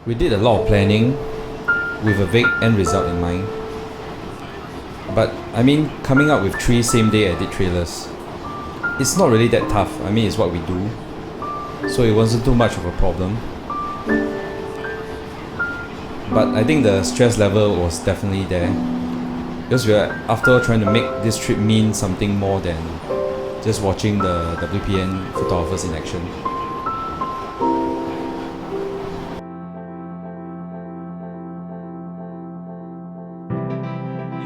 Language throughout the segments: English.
We did a lot of planning with a vague end result in mind. But I mean, coming up with 3 same-day edit trailers, it's not really that tough. I mean, it's what we do, so it wasn't too much of a problem. But I think the stress level was definitely there, because we are after trying to make this trip mean something more than just watching the WPN photographers in action.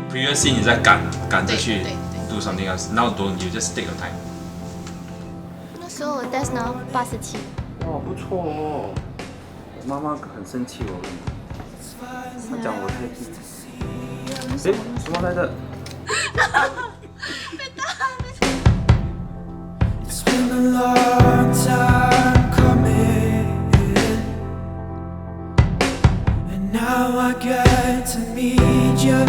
Previous scene 你在赶着去 do something else. Now don't, you just take your time. 那时候我 test 拿87。哇，不错哦！我妈妈很生气哦，她讲我太低。诶，什么来的？被打！ It's been a long time coming, and now I get to meet you.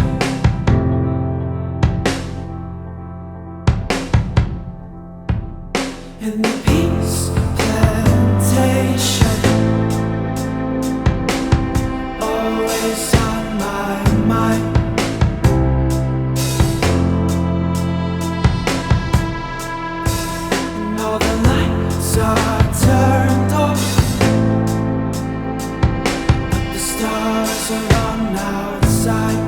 In the peace plantation, always on my mind. And all the lights are turned off, but the stars are on outside.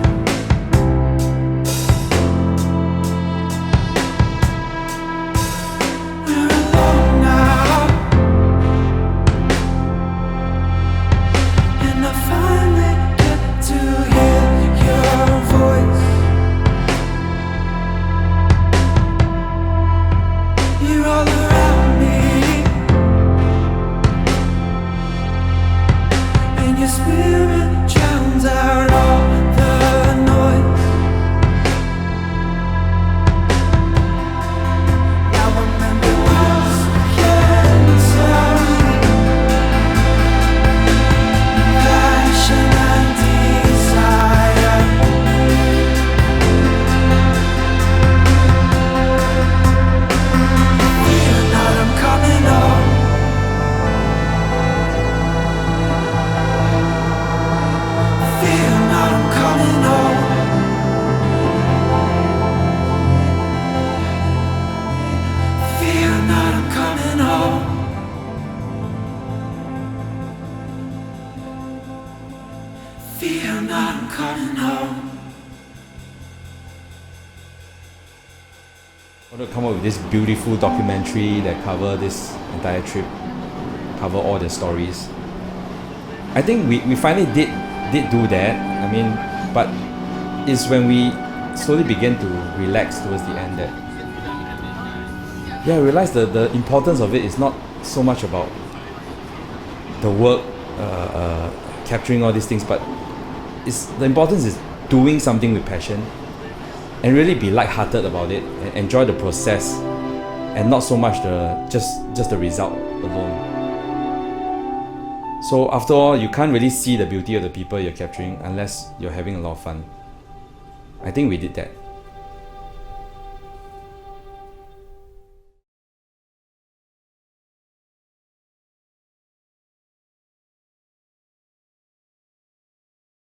Fear not, I'm coming home. I want to come up with this beautiful documentary that cover this entire trip, cover all the stories. I think we finally did do that. I mean, but it's when we slowly began to relax towards the end that I realized the importance of it is not so much about the work, capturing all these things, but the importance is doing something with passion and really be light-hearted about it and enjoy the process and not so much just the result alone. So after all, you can't really see the beauty of the people you're capturing unless you're having a lot of fun. I think we did that.